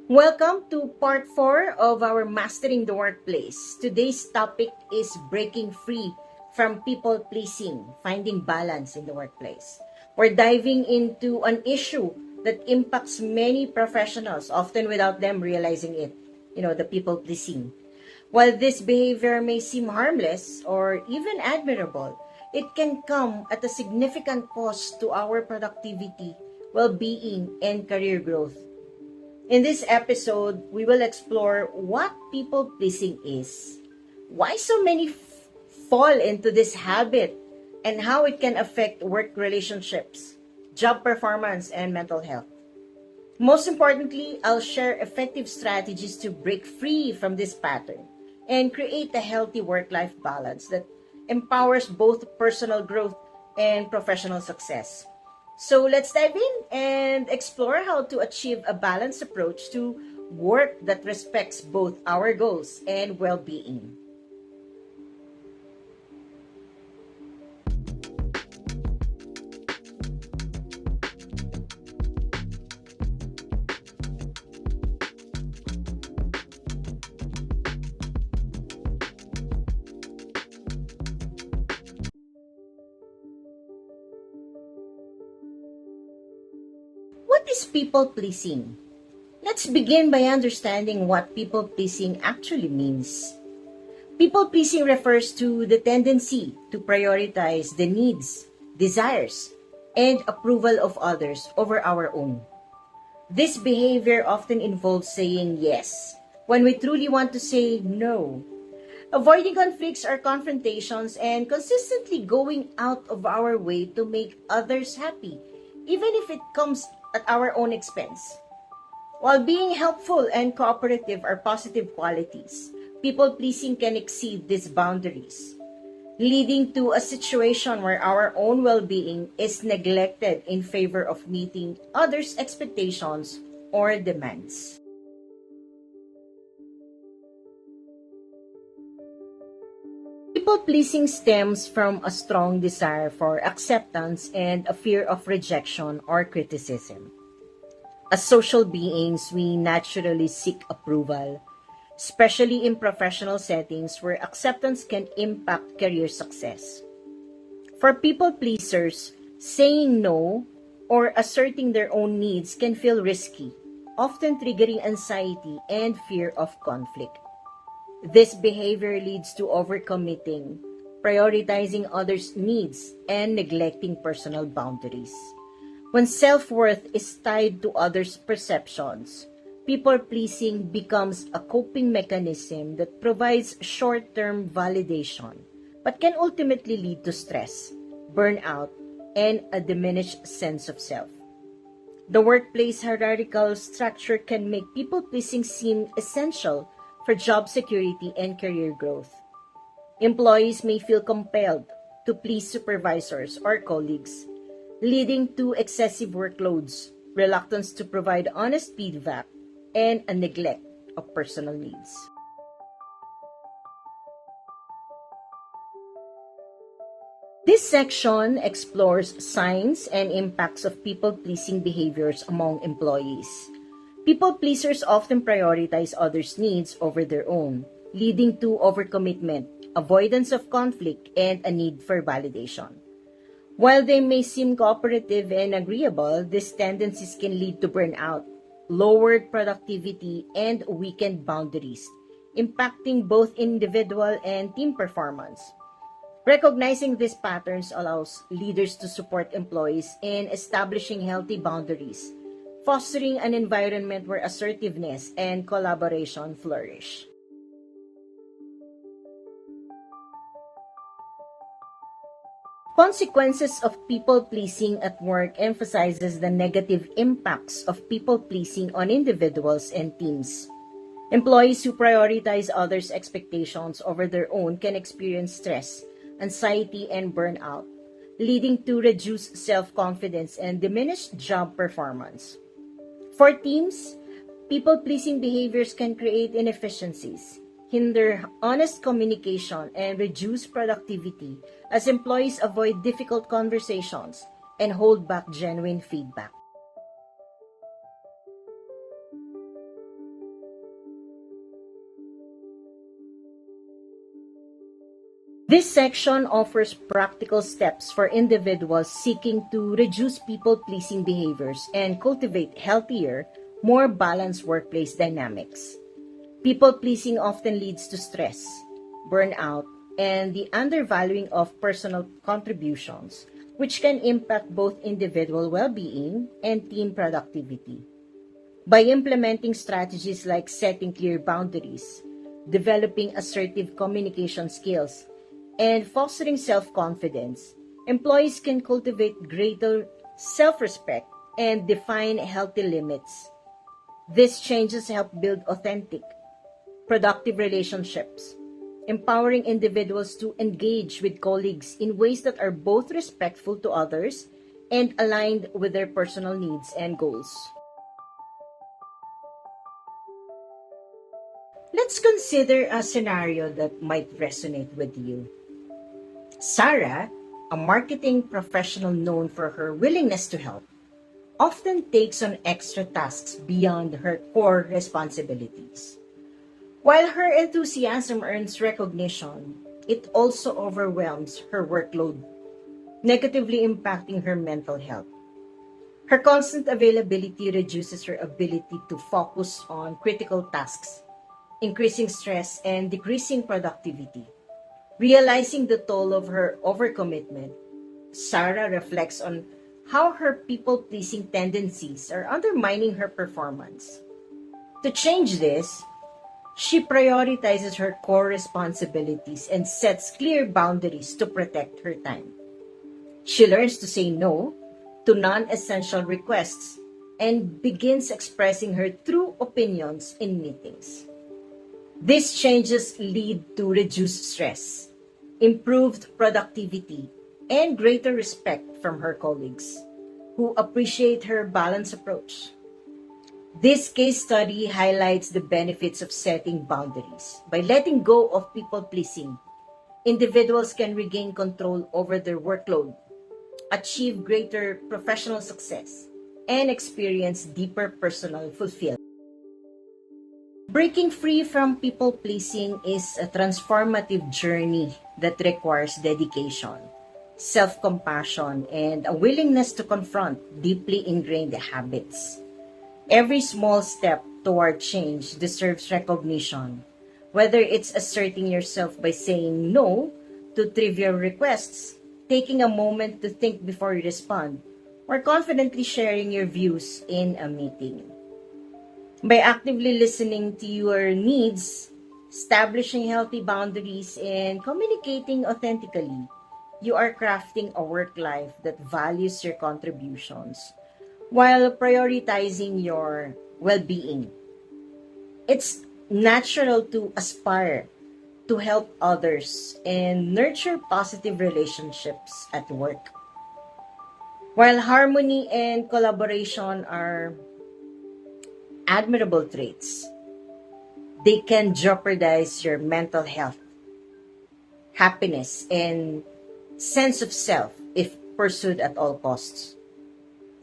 Welcome to part 4 of our Mastering the Workplace. Today's topic is breaking free from people pleasing, finding balance in the workplace. We're diving into an issue that impacts many professionals, often without them realizing it. The people pleasing. While this behavior may seem harmless or even admirable, it can come at a significant cost to our productivity, well being, and career growth. In this episode, we will explore what people pleasing is, why so many fall into this habit, and how it can affect work relationships, job performance, and mental health. Most importantly, I'll share effective strategies to break free from this pattern and create a healthy work life balance that empowers both personal growth and professional success. So let's dive in and explore how to achieve a balanced approach to work that respects both our goals and well being. What is people pleasing? Let's begin by understanding what people pleasing actually means. People pleasing refers to the tendency to prioritize the needs, desires, and approval of others over our own. This behavior often involves saying yes when we truly want to say no, avoiding conflicts or confrontations, and consistently going out of our way to make others happy, even if it comes at our own expense. While being helpful and cooperative are positive qualities, people pleasing can exceed these boundaries, leading to a situation where our own well being is neglected in favor of meeting others' expectations or demands. People pleasing stems from a strong desire for acceptance and a fear of rejection or criticism. As social beings, we naturally seek approval, especially in professional settings where acceptance can impact career success. For people pleasers, saying no or asserting their own needs can feel risky, often triggering anxiety and fear of conflict. This behavior leads to overcommitting, prioritizing others' needs, and neglecting personal boundaries. When self-worth is tied to others' perceptions, people-pleasing becomes a coping mechanism that provides short-term validation, but can ultimately lead to stress, burnout, and a diminished sense of self. The workplace hierarchical structure can make people-pleasing seem essential for job security and career growth. Employees may feel compelled to please supervisors or colleagues, leading to excessive workloads, reluctance to provide honest feedback, and a neglect of personal needs. This section explores signs and impacts of people-pleasing behaviors among employees. People pleasers often prioritize others' needs over their own, leading to overcommitment, avoidance of conflict, and a need for validation. While they may seem cooperative and agreeable, these tendencies can lead to burnout, lowered productivity, and weakened boundaries, impacting both individual and team performance. Recognizing these patterns allows leaders to support employees in establishing healthy boundaries, fostering an environment where assertiveness and collaboration flourish. Consequences of people-pleasing at work emphasizes the negative impacts of people-pleasing on individuals and teams. Employees who prioritize others' expectations over their own can experience stress, anxiety, and burnout, leading to reduced self-confidence and diminished job performance. For teams, people-pleasing behaviors can create inefficiencies, hinder honest communication, and reduce productivity as employees avoid difficult conversations and hold back genuine feedback. This section offers practical steps for individuals seeking to reduce people-pleasing behaviors and cultivate healthier, more balanced workplace dynamics. People-pleasing often leads to stress, burnout, and the undervaluing of personal contributions, which can impact both individual well-being and team productivity. By implementing strategies like setting clear boundaries, developing assertive communication skills, and fostering self-confidence, employees can cultivate greater self-respect and define healthy limits. These changes help build authentic, productive relationships, empowering individuals to engage with colleagues in ways that are both respectful to others and aligned with their personal needs and goals. Let's consider a scenario that might resonate with you. Sarah, a marketing professional known for her willingness to help, often takes on extra tasks beyond her core responsibilities. While her enthusiasm earns recognition, it also overwhelms her workload, negatively impacting her mental health. Her constant availability reduces her ability to focus on critical tasks, increasing stress and decreasing productivity. Realizing the toll of her overcommitment, Sarah reflects on how her people-pleasing tendencies are undermining her performance. To change this, she prioritizes her core responsibilities and sets clear boundaries to protect her time. She learns to say no to non-essential requests and begins expressing her true opinions in meetings. These changes lead to reduced stress, improved productivity, and greater respect from her colleagues, who appreciate her balanced approach. This case study highlights the benefits of setting boundaries. By letting go of people-pleasing, individuals can regain control over their workload, achieve greater professional success, and experience deeper personal fulfillment. Breaking free from people-pleasing is a transformative journey that requires dedication, self-compassion, and a willingness to confront deeply ingrained habits. Every small step toward change deserves recognition, whether it's asserting yourself by saying no to trivial requests, taking a moment to think before you respond, or confidently sharing your views in a meeting. By actively listening to your needs, establishing healthy boundaries, and communicating authentically, you are crafting a work life that values your contributions while prioritizing your well-being. It's natural to aspire to help others and nurture positive relationships at work. While harmony and collaboration are admirable traits, they can jeopardize your mental health, happiness, and sense of self if pursued at all costs.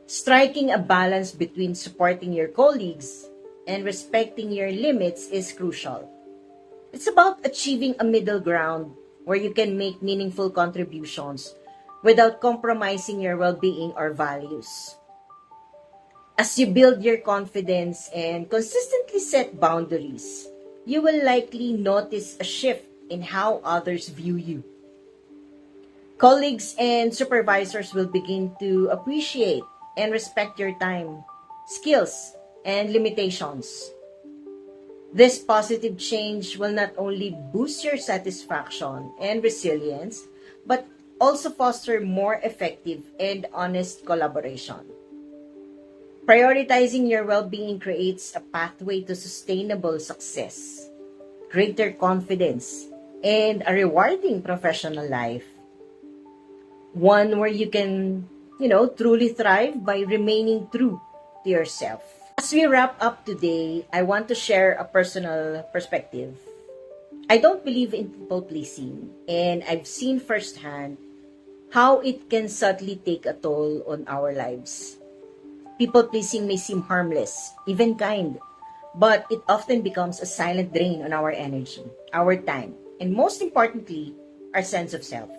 Striking a balance between supporting your colleagues and respecting your limits is crucial. It's about achieving a middle ground where you can make meaningful contributions without compromising your well-being or values. As you build your confidence and consistently set boundaries, you will likely notice a shift in how others view you. Colleagues and supervisors will begin to appreciate and respect your time, skills, and limitations. This positive change will not only boost your satisfaction and resilience, but also foster more effective and honest collaboration. Prioritizing your well-being creates a pathway to sustainable success, greater confidence, and a rewarding professional life. One where you can, truly thrive by remaining true to yourself. As we wrap up today, I want to share a personal perspective. I don't believe in people pleasing, and I've seen firsthand how it can subtly take a toll on our lives. People pleasing may seem harmless, even kind, but it often becomes a silent drain on our energy, our time, and most importantly, our sense of self.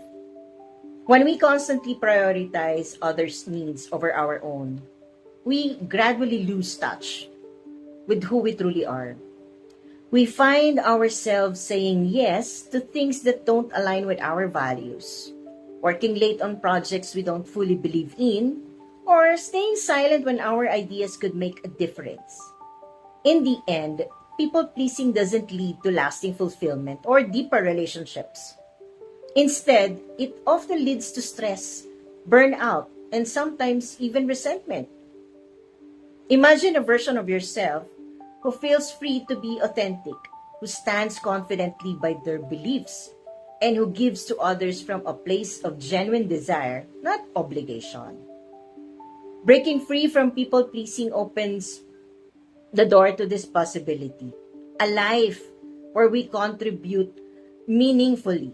When we constantly prioritize others' needs over our own, we gradually lose touch with who we truly are. We find ourselves saying yes to things that don't align with our values, working late on projects we don't fully believe in, or staying silent when our ideas could make a difference. In the end, people pleasing doesn't lead to lasting fulfillment or deeper relationships. Instead, it often leads to stress, burnout, and sometimes even resentment. Imagine a version of yourself who feels free to be authentic, who stands confidently by their beliefs, and who gives to others from a place of genuine desire, not obligation. Breaking free from people pleasing opens the door to this possibility, a life where we contribute meaningfully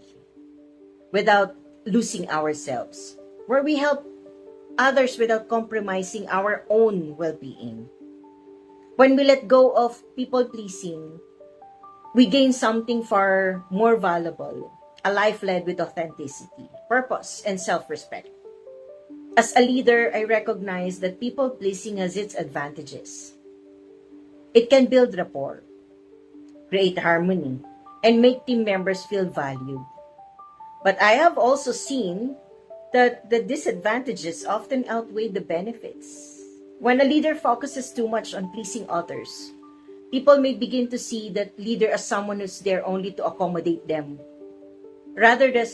without losing ourselves, where we help others without compromising our own well-being. When we let go of people-pleasing, we gain something far more valuable, a life led with authenticity, purpose, and self-respect. As a leader, I recognize that people-pleasing has its advantages. It can build rapport, create harmony, and make team members feel valued. But I have also seen that the disadvantages often outweigh the benefits. When a leader focuses too much on pleasing others, people may begin to see that leader as someone who's there only to accommodate them, rather than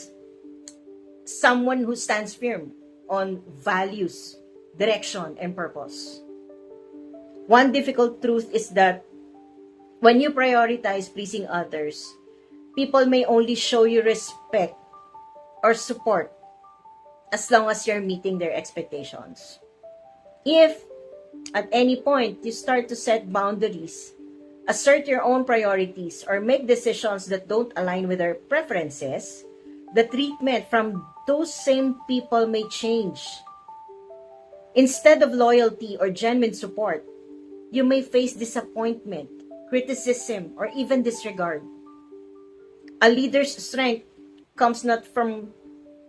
someone who stands firm on values, direction, and purpose. One difficult truth is that when you prioritize pleasing others, people may only show you respect or support as long as you're meeting their expectations. If at any point you start to set boundaries, assert your own priorities, or make decisions that don't align with their preferences, the treatment from those same people may change. Instead of loyalty or genuine support, you may face disappointment, criticism, or even disregard. A leader's strength comes not from,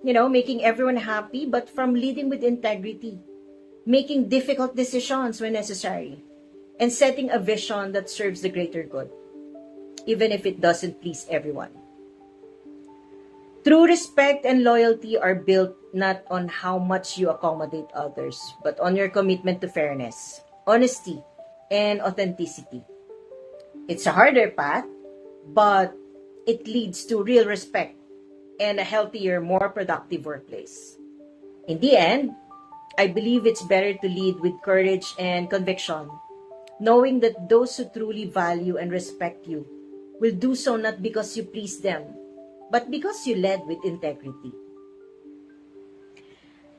making everyone happy, but from leading with integrity, making difficult decisions when necessary, and setting a vision that serves the greater good, even if it doesn't please everyone. True respect and loyalty are built not on how much you accommodate others, but on your commitment to fairness, honesty, and authenticity. It's a harder path, but it leads to real respect and a healthier, more productive workplace. In the end, I believe it's better to lead with courage and conviction, knowing that those who truly value and respect you will do so not because you please them, but because you led with integrity.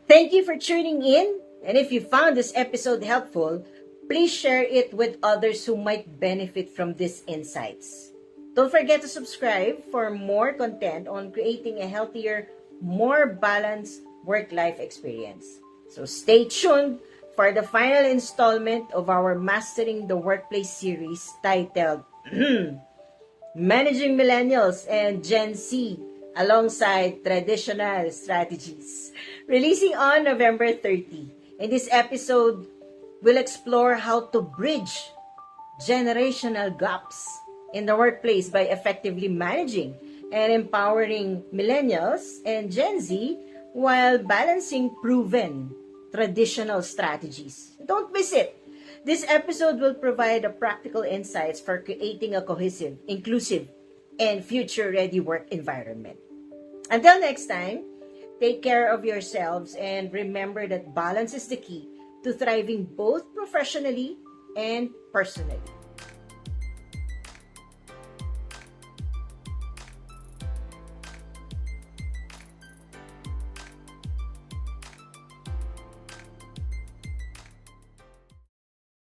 Thank you for tuning in, and if you found this episode helpful, please share it with others who might benefit from these insights. Don't forget to subscribe for more content on creating a healthier, more balanced work-life experience. So stay tuned for the final installment of our Mastering the Workplace series titled Managing Millennials and Gen Z alongside Traditional Strategies, releasing on November 30. In this episode, we'll explore how to bridge generational gaps in the workplace by effectively managing and empowering millennials and Gen Z while balancing proven traditional strategies. Don't miss it. This episode will provide a practical insights for creating a cohesive, inclusive, and future-ready work environment. Until next time, take care of yourselves and remember that balance is the key to thriving both professionally and personally.